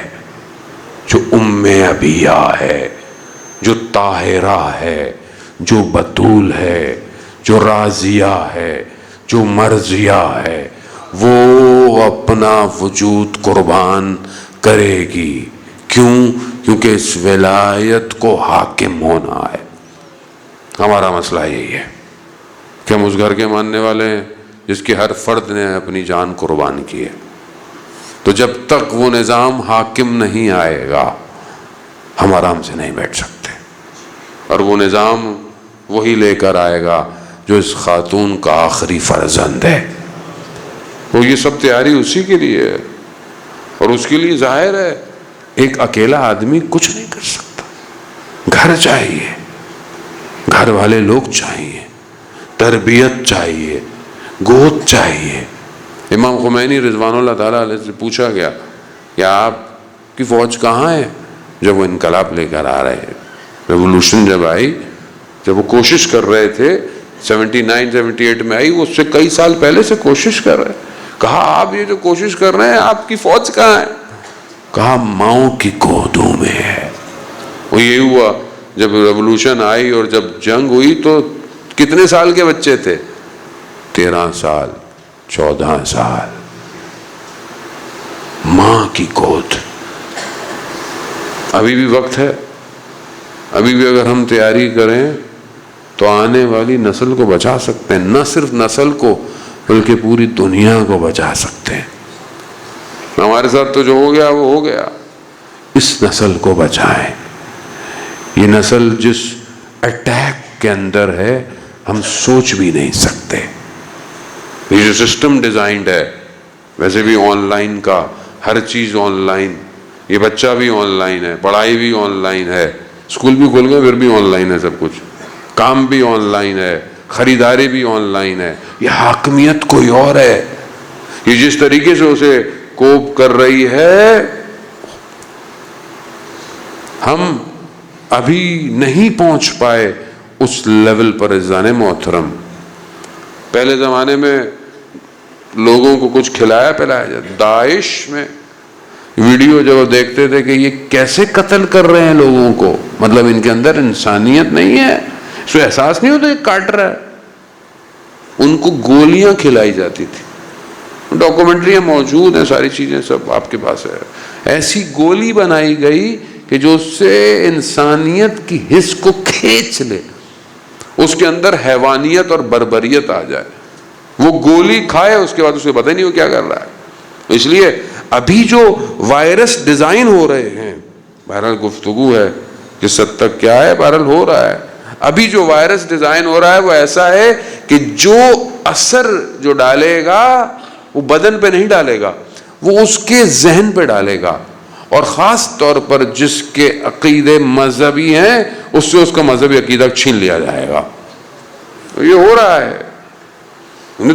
جو ام ابیہ ہے، جو طاہرہ ہے، جو بتول ہے، جو راضیہ ہے، جو مرضیہ ہے، وہ اپنا وجود قربان کرے گی۔ کیوں؟ کیونکہ اس ولایت کو حاکم ہونا ہے۔ ہمارا مسئلہ یہی ہے کہ ہم اس گھر کے ماننے والے ہیں جس کے ہر فرد نے اپنی جان قربان کی ہے۔ تو جب تک وہ نظام حاکم نہیں آئے گا، ہم آرام سے نہیں بیٹھ سکتے، اور وہ نظام وہی لے کر آئے گا جو اس خاتون کا آخری فرزند ہے۔ وہ یہ سب تیاری اسی کے لیے ہے، اور اس کے لیے ظاہر ہے ایک اکیلا آدمی کچھ نہیں کر سکتا۔ گھر چاہیے، گھر والے لوگ چاہیے، تربیت چاہیے، گود چاہیے، امام خمینی رضوان اللہ تعالیٰ علیہ سے پوچھا گیا کہ آپ کی فوج کہاں ہے جب وہ انقلاب لے کر آ رہے ہیں، ریولوشن جب آئی، جب وہ کوشش کر رہے تھے 79 78 میں آئی، وہ اس سے کئی سال پہلے سے کوشش کر رہے ہیں. کہا آپ یہ جو کوشش کر رہے ہیں آپ کی فوج کہاں ہے؟ کہا ماؤں کی گودوں میں ہے. وہ یہی ہوا جب ریولوشن آئی اور جب جنگ ہوئی تو کتنے سال کے بچے تھے؟ 13 سال 14 سال. ماں کی گود. ابھی بھی وقت ہے، ابھی بھی اگر ہم تیاری کریں تو آنے والی نسل کو بچا سکتے ہیں. نہ صرف نسل کو بلکہ پوری دنیا کو بچا سکتے ہیں. ہمارے ساتھ تو جو ہو گیا وہ ہو گیا، اس نسل کو بچائیں. یہ نسل جس اٹیک کے اندر ہے ہم سوچ بھی نہیں سکتے. یہ جو سسٹم ڈیزائنڈ ہے، ویسے بھی آن لائن کا ہر چیز آن لائن، یہ بچہ بھی آن لائن ہے، پڑھائی بھی آن لائن ہے، اسکول بھی کھل گئے پھر بھی آن لائن ہے، سب کچھ کام بھی آن لائن ہے، خریداری بھی آن لائن ہے. یہ حاکمیت کوئی اور ہے. یہ جس طریقے سے اسے کوپ کر رہی ہے، ہم ابھی نہیں پہنچ پائے اس لیول پر. عزیزان محترم، پہلے زمانے میں لوگوں کو کچھ کھلایا پلایا جاتا. داعش میں ویڈیو جب دیکھتے تھے کہ یہ کیسے قتل کر رہے ہیں لوگوں کو، مطلب ان کے اندر انسانیت نہیں ہے، اس کو احساس نہیں ہوتا کہ کاٹ رہا ہے. ان کو گولیاں کھلائی جاتی تھی. ڈاکومنٹریاں موجود ہیں، ساری چیزیں سب آپ کے پاس ہے. ایسی گولی بنائی گئی کہ جو اس سے انسانیت کی حس کو کھینچ لے، اس کے اندر حیوانیت اور بربریت آ جائے. وہ گولی کھائے اس کے بعد اسے پتہ نہیں وہ کیا کر رہا ہے. اس لیے ابھی جو وائرس ڈیزائن ہو رہے ہیں، بہرحال گفتگو ہے کس حد تک کیا ہے، بہرحال ہو رہا ہے. ابھی جو وائرس ڈیزائن ہو رہا ہے وہ ایسا ہے کہ جو اثر جو ڈالے گا وہ بدن پہ نہیں ڈالے گا، وہ اس کے ذہن پہ ڈالے گا. اور خاص طور پر جس کے عقیدے مذہبی ہیں اس سے اس کا مذہبی عقیدہ چھین لیا جائے گا. یہ ہو رہا ہے.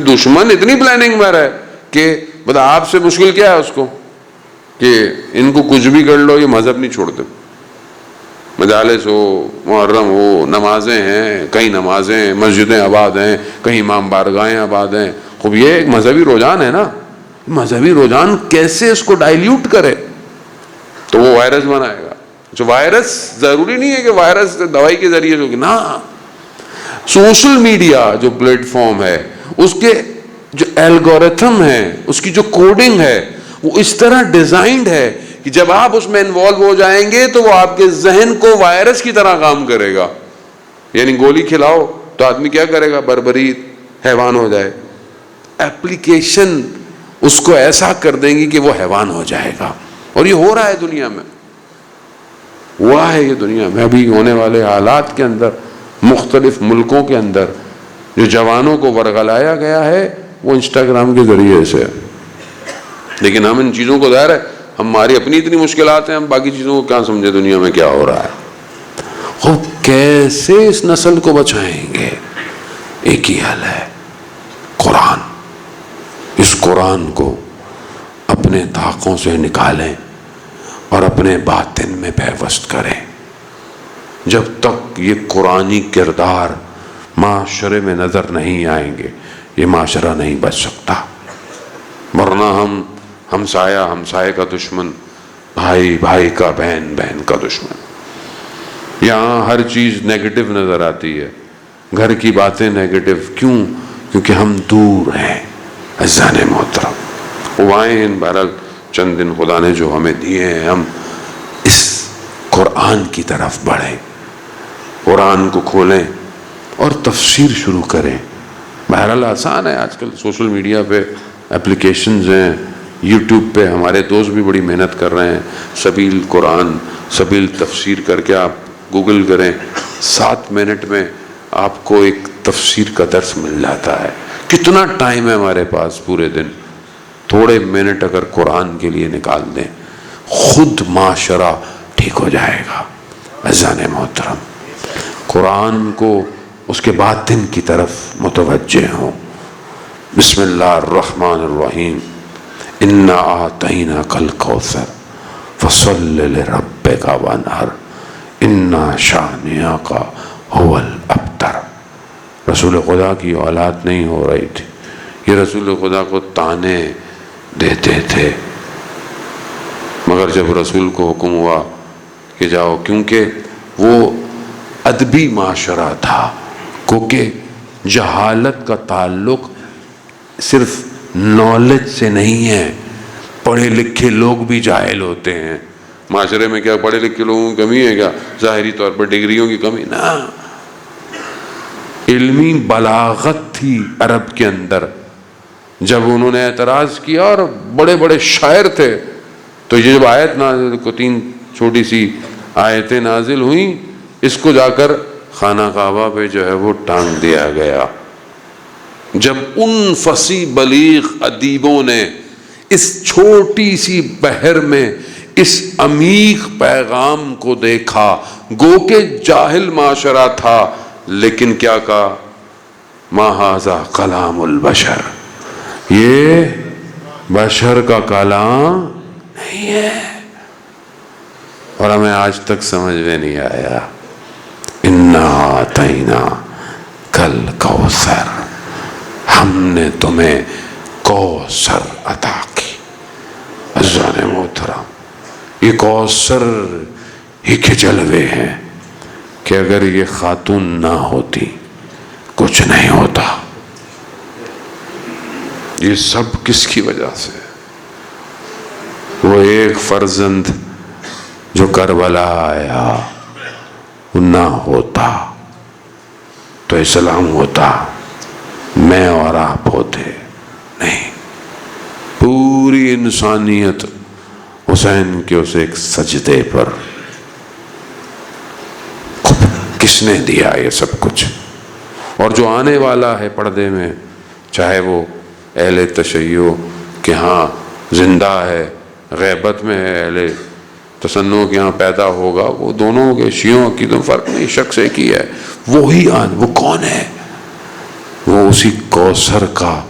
دشمن اتنی پلاننگ میں رہا ہے کہ بتا آپ سے مشکل کیا ہے اس کو کہ ان کو کچھ بھی کر لو، یہ مذہب نہیں چھوڑتے. مجالس ہو، محرم ہو، نمازیں ہیں، کئی نمازیں، مسجدیں آباد ہیں، کہیں امام بارگاہیں آباد ہیں. خوب یہ ایک مذہبی رجحان ہے نا، مذہبی رجحان کیسے اس کو ڈائلیوٹ کرے تو وہ وائرس بنائے گا. جو وائرس ضروری نہیں ہے کہ وائرس دوائی کے ذریعے سے ہوگی، نا سوشل میڈیا جو پلیٹ فارم ہے اس کے جو الگورتھم ہے، اس کی جو کوڈنگ ہے وہ اس طرح ڈیزائنڈ ہے کہ جب آپ اس میں انوالو ہو جائیں گے تو وہ آپ کے ذہن کو وائرس کی طرح کام کرے گا. یعنی گولی کھلاؤ تو آدمی کیا کرے گا؟ بربری حیوان ہو جائے. ایپلیکیشن اس کو ایسا کر دیں گی کہ وہ حیوان ہو جائے گا. اور یہ ہو رہا ہے دنیا میں، ہوا ہے یہ دنیا میں. ابھی ہونے والے حالات کے اندر مختلف ملکوں کے اندر جو جوانوں کو ورغلایا گیا ہے وہ انسٹاگرام کے ذریعے سے. لیکن ہم ان چیزوں کو ظاہر ہے ہماری اپنی اتنی مشکلات ہیں، ہم باقی چیزوں کو کیا سمجھے دنیا میں کیا ہو رہا ہے. خوب کیسے اس نسل کو بچائیں گے؟ ایک ہی حل ہے، قرآن. اس قرآن کو اپنے طاقوں سے نکالیں اور اپنے باطن میں پیوست کریں. جب تک یہ قرآنی کردار معاشرے میں نظر نہیں آئیں گے یہ معاشرہ نہیں بچ سکتا. ورنہ ہم ہمسایہ ہمسائے کا دشمن، بھائی بھائی کا، بہن بہن کا دشمن. یہاں ہر چیز نیگیٹو نظر آتی ہے، گھر کی باتیں نیگیٹو. کیوں؟ کیونکہ ہم دور ہیں. عزیزان محترم، وہ آئے ہیں بہرحال چند دن خدا نے جو ہمیں دیے ہیں، ہم اس قرآن کی طرف بڑھیں، قرآن کو کھولیں اور تفسیر شروع کریں. بہرحال آسان ہے، آج کل سوشل میڈیا پہ اپلیکیشنز ہیں، یوٹیوب پہ ہمارے دوست بھی بڑی محنت کر رہے ہیں. سبیل قرآن، سبیل تفسیر کر کے آپ گوگل کریں، 7 منٹ میں آپ کو ایک تفسیر کا درس مل جاتا ہے. کتنا ٹائم ہے ہمارے پاس پورے دن؟ تھوڑے منٹ اگر قرآن کے لیے نکال دیں خود معاشرہ ٹھیک ہو جائے گا. عزیزان محترم، قرآن کو اس کے باطن کی طرف متوجہ ہوں. بسم اللہ الرحمن الرحیم انا اعطیناک الکوثر فصل لربک وانحر انا شانئک هو الابتر۔ رسول خدا کی اولاد نہیں ہو رہی تھی، یہ رسول خدا کو طعنے دیتے تھے، مگر جب رسول کو حکم ہوا کہ جاؤ، کیونکہ وہ ادبی معاشرہ تھا، کیونکہ جہالت کا تعلق صرف نالج سے نہیں ہے، پڑھے لکھے لوگ بھی جاہل ہوتے ہیں۔ معاشرے میں کیا پڑھے لکھے لوگوں کی کمی ہے کیا؟ ظاہری طور پر ڈگریوں کی کمی نہ، علمی بلاغت تھی عرب کے اندر۔ جب انہوں نے اعتراض کیا، اور بڑے بڑے شاعر تھے، تو یہ جب آیت نازل کو 3 چھوٹی سی آیتیں نازل ہوئیں، اس کو جا کر خانہ کعبہ پہ جو ہے وہ ٹانگ دیا گیا۔ جب ان فصیح بلیغ ادیبوں نے اس چھوٹی سی بحر میں اس عمیق پیغام کو دیکھا، گو کہ جاہل معاشرہ تھا، لیکن کیا کہا؟ ما ھذا کلام البشر، یہ بشر کا کلام نہیں ہے۔ اور ہمیں آج تک سمجھ میں نہیں آیا۔ انا اعطیناک الکوثر، ہم نے تمہیں کوثر عطا کی۔ عزیزان محترم، یہ کوثر ہی کے جلوے ہیں کہ اگر یہ خاتون نہ ہوتی کچھ نہیں ہوتا۔ یہ سب کس کی وجہ سے؟ وہ ایک فرزند جو کربلا آیا، وہ نہ ہوتا تو اسلام ہوتا، میں اور آپ ہوتے نہیں۔ پوری انسانیت حسین کے اس ایک سجدے پر، کس نے دیا یہ سب کچھ؟ اور جو آنے والا ہے پردے میں، چاہے وہ اہل تشیع کے ہاں زندہ ہے، غیبت میں ہے، اہل تسنع کے ہاں پیدا ہوگا، وہ دونوں کے شیعوں کی تو فرق نہیں، شخص ایک ہی ہے۔ وہی وہ کون ہے؟ وہ اسی کوثر کا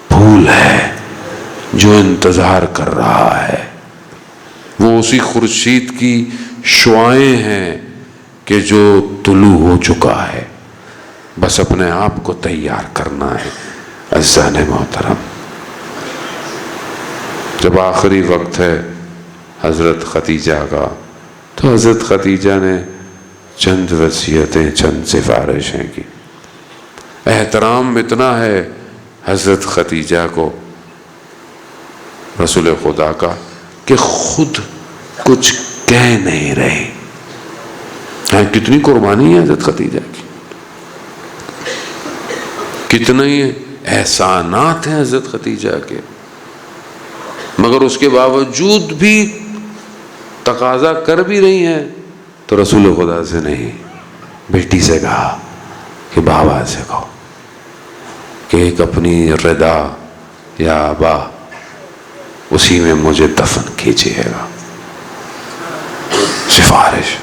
پھول ہے جو انتظار کر رہا ہے، وہ اسی خورشید کی شعاعیں ہیں کہ جو طلوع ہو چکا ہے، بس اپنے آپ کو تیار کرنا ہے۔ عزیزان محترم، جب آخری وقت ہے حضرت خدیجہ کا، تو حضرت خدیجہ نے چند وصیتیں، چند سفارشیں کی۔ احترام اتنا ہے حضرت خدیجہ کو رسول خدا کا کہ خود کچھ کہہ نہیں رہی۔ کتنی قربانی ہے حضرت خدیجہ کی، کتنے احسانات ہیں حضرت خدیجہ کے، مگر اس کے باوجود بھی تقاضا کر بھی رہی ہیں تو رسول خدا سے نہیں، بیٹی سے کہا کہ بابا سے کہو کہ ایک اپنی ردا یا آبا، اسی میں مجھے دفن کیجیے گا۔ سفارش۔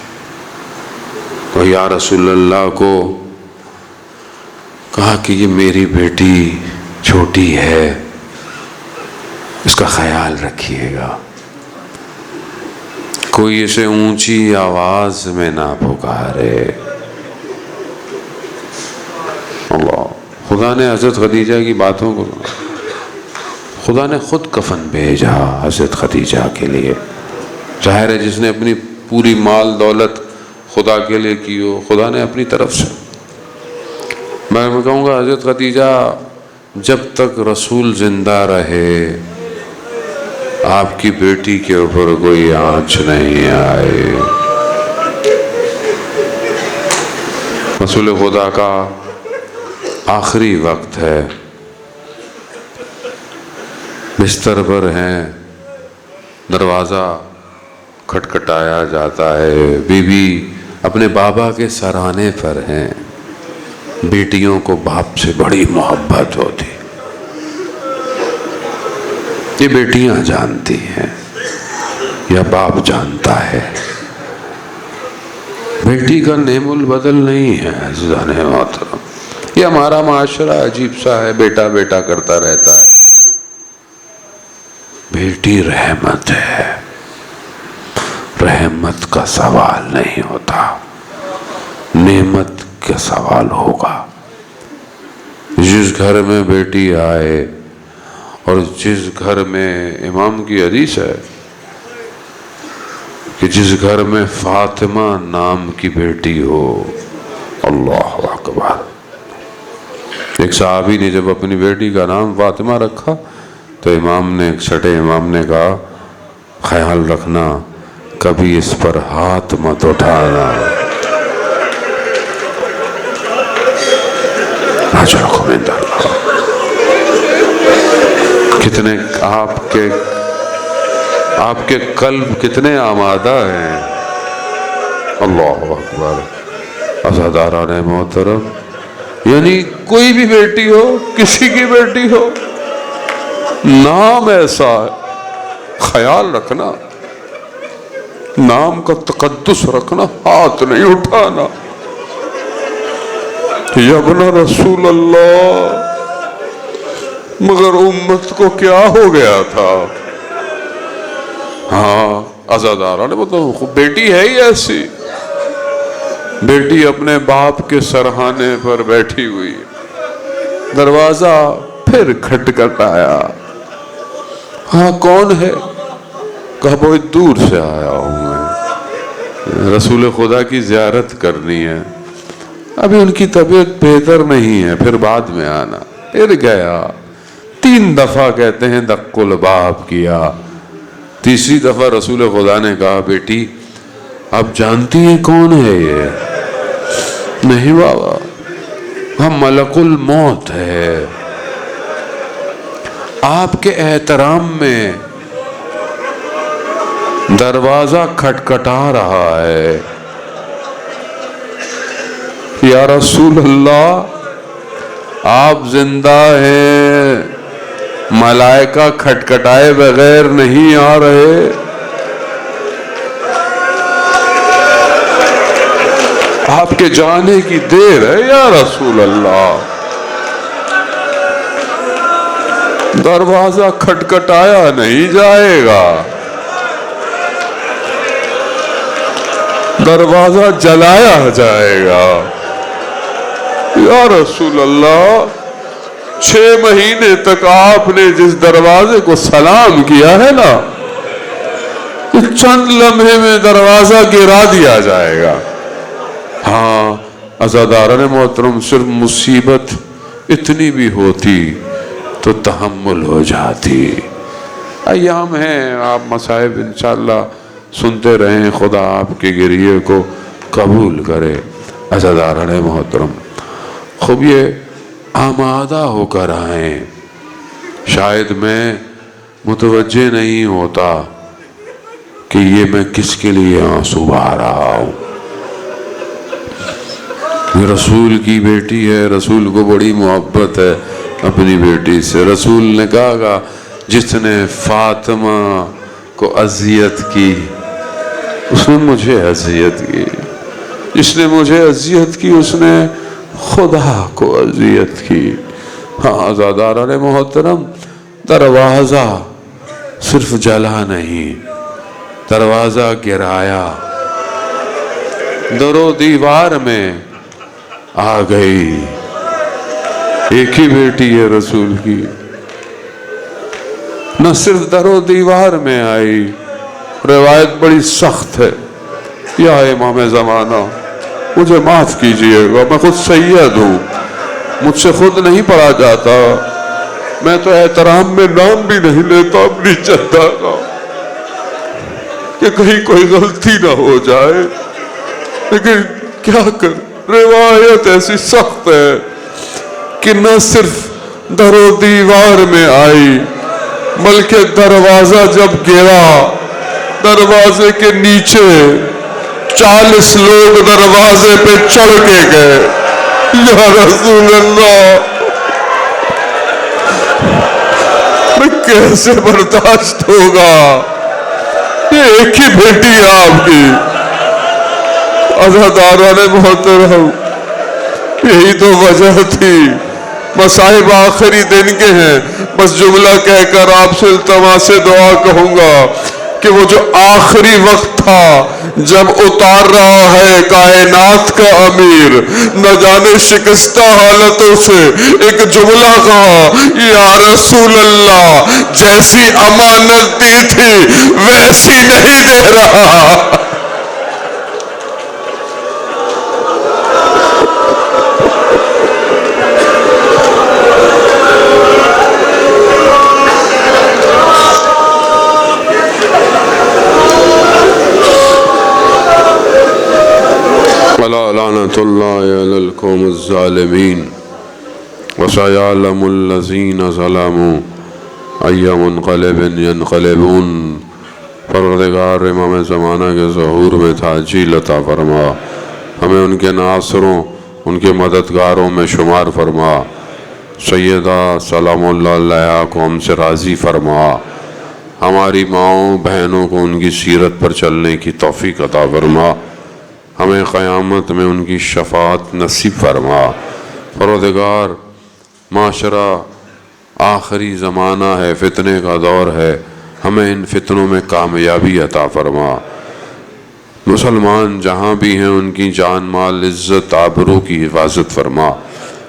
تو یا رسول اللہ کو کہا کہ یہ میری بیٹی چھوٹی ہے، اس کا خیال رکھیے گا، کوئی اسے اونچی آواز میں نہ پکارے۔ اللہ، خدا نے حضرت خدیجہ کی باتوں کو، خدا نے خود کفن بھیجا حضرت خدیجہ کے لیے۔ ظاہر ہے جس نے اپنی پوری مال دولت خدا کے لیے کی ہو، خدا نے اپنی طرف سے۔ میں کہوں گا حضرت خدیجہ جب تک رسول زندہ رہے، آپ کی بیٹی کے اوپر کوئی آنچ نہیں آئے۔ رسول خدا کا آخری وقت ہے، بستر پر ہیں، دروازہ کھٹکھٹایا جاتا ہے، بی بی اپنے بابا کے سرانے پر ہیں۔ بیٹیوں کو باپ سے بڑی محبت ہوتی، یہ بیٹیاں جانتی ہیں یا باپ جانتا ہے۔ بیٹی کا نعم البدل نہیں ہے عزیزان محترم، یہ ہمارا معاشرہ عجیب سا ہے، بیٹا بیٹا کرتا رہتا ہے۔ بیٹی رحمت ہے، رحمت کا سوال نہیں ہوتا، نعمت کا سوال ہوگا۔ جس گھر میں بیٹی آئے، اور جس گھر میں امام کی حدیث ہے کہ جس گھر میں فاطمہ نام کی بیٹی ہو، اللہ اکبر۔ ایک صحابی نے جب اپنی بیٹی کا نام فاطمہ رکھا تو امام نے، چھٹے امام نے کہا خیال رکھنا کبھی اس پر ہاتھ مت اٹھانا۔ اجرکم عند اللہ۔ کتنے آپ کے قلب کتنے آمادہ ہیں، اللہ اکبر۔ عزاداران محترم، یعنی کوئی بھی بیٹی ہو، کسی کی بیٹی ہو، نام ایسا ہے، خیال رکھنا، نام کا تقدس رکھنا، ہاتھ نہیں اٹھانا۔ یا ابن رسول اللہ، مگر امت کو کیا ہو گیا تھا؟ ہاں عزادارہ نے بتاؤ، بیٹی ہے ہی ایسی، بیٹی اپنے باپ کے سرہانے پر بیٹھی ہوئی، دروازہ پھر کھٹکھٹایا۔ ہاں کون ہے؟ کہا بہت دور سے آیا ہوں میں، رسول خدا کی زیارت کرنی ہے، ابھی ان کی طبیعت بہتر نہیں ہے، پھر بعد میں آنا۔ پھر گیا، 3 دفعہ کہتے ہیں دق الباب کیا۔ تیسری دفعہ رسول خدا نے کہا بیٹی آپ جانتی ہیں کون ہے یہ؟ نہیں بابا، ہم ملک الموت ہے، آپ کے احترام میں دروازہ کھٹکھٹا رہا ہے۔ یا رسول اللہ آپ زندہ ہیں، ملائکہ کھٹکھٹائے بغیر نہیں آ رہے۔ آپ کے جانے کی دیر ہے یا رسول اللہ۔ دروازہ کھٹکھٹایا نہیں جائے گا، دروازہ جلایا جائے گا۔ یا رسول اللہ 6 مہینے تک آپ نے جس دروازے کو سلام کیا ہے نا، چند لمحے میں دروازہ گرا دیا جائے گا۔ ہاں عزاداران محترم، صرف مصیبت اتنی بھی ہوتی تو تحمل ہو جاتی۔ ایام ہیں، آپ مصائب انشاءاللہ سنتے رہیں، خدا آپ کے گریے کو قبول کرے۔ عزاداران محترم، خوب یہ آمادہ ہو کر آئیں۔ شاید میں متوجہ نہیں ہوتا کہ یہ میں کس کے لیے آنسو بہا رہا ہوں۔ رسول کی بیٹی ہے، رسول کو بڑی محبت ہے اپنی بیٹی سے۔ رسول نے کہا جس نے فاطمہ کو اذیت کی اس نے مجھے اذیت کی، جس نے مجھے اذیت کی اس نے خدا کو اذیت کی۔ ہاں عزاداران محترم، دروازہ صرف جلا نہیں، دروازہ گرایا، در و دیوار میں آ گئی۔ ایک ہی بیٹی ہے رسول کی، نہ صرف در و دیوار میں آئی، روایت بڑی سخت ہے۔ یا امام زمانہ مجھے معاف کیجئے گا، میں خود سید ہوں، مجھ سے خود نہیں پڑھا جاتا، میں تو احترام میں نام بھی نہیں لیتا اپنی جدہ کا کہ کہیں کوئی غلطی نہ ہو جائے، لیکن کیا کر، روایت ایسی سخت ہے کہ نہ صرف در و دیوار میں آئی بلکہ دروازہ جب گرا، دروازے کے نیچے 40 لوگ دروازے پہ چڑھ کے گئے۔ یا رسول اللہ، میں کیسے برداشت ہوگا؟ یہ ایک ہی بیٹی ہے آپ کی۔ عزاداران محترم، یہی تو وجہ تھی. مصائب آخری دن کے ہیں. بس جملہ کہہ کر آپ سے التماس دعا کہوں گا کہ وہ جو آخری وقت تھا جب اتار رہا ہے کائنات کا امیر، نہ جانے شکستہ حالتوں سے ایک جملہ کہا، یا رسول اللہ جیسی امانت دی تھی ویسی نہیں دے رہا. لعنت اللہ علی القوم الظالمین وسیعلم الذین ظلموا ای منقلب ینقلبون. پروردگار امام زمانہ کے ظہور میں تعجیل عطا فرما، ہمیں ان کے ناصروں ان کے مددگاروں میں شمار فرما. سیدہ سلام اللہ علیہا کو ہم سے راضی فرما، ہماری ماؤں بہنوں کو ان کی سیرت پر چلنے کی توفیق عطا فرما، ہمیں قیامت میں ان کی شفاعت نصیب فرما. پروردگار معاشرہ آخری زمانہ ہے، فتنے کا دور ہے، ہمیں ان فتنوں میں کامیابی عطا فرما. مسلمان جہاں بھی ہیں ان کی جان مال عزت آبرو کی حفاظت فرما.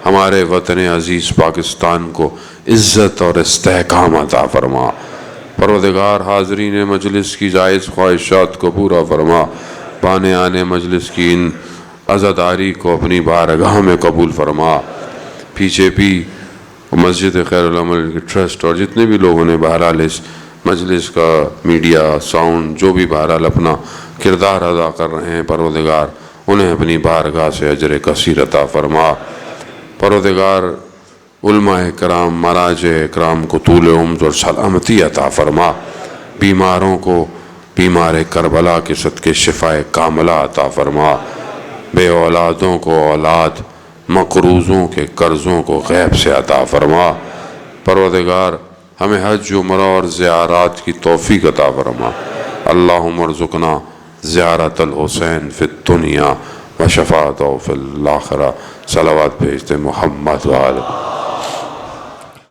ہمارے وطن عزیز پاکستان کو عزت اور استحکام عطا فرما. پروردگار حاضرین مجلس کی جائز خواہشات کو پورا فرما. بانے آنے مجلس کی ان عزاداری کو اپنی بارگاہ میں قبول فرما. پیچھے بھی مسجد خیر العمل کی ٹرسٹ اور جتنے بھی لوگوں نے بہرحال اس مجلس کا میڈیا ساؤنڈ جو بھی بہرحال اپنا کردار ادا کر رہے ہیں، پروردگار انہیں اپنی بارگاہ سے اجر کثیر عطا فرما. پروردگار علماء کرام مراجع کرام کو طول عمر اور سلامتی عطا فرما. بیماروں کو بیمار کربلا کے صدقے شفائے کاملہ عطا فرما. بے اولادوں کو اولاد، مقروضوں کے قرضوں کو غیب سے عطا فرما. پروردگار ہمیں حج عمرہ اور زیارات کی توفیق عطا فرما. اللہم ارزقنا زیارت الحسین فی الدنیا و شفاعتہ فی الآخرہ. صلوات بھیجتے محمد وآلہ.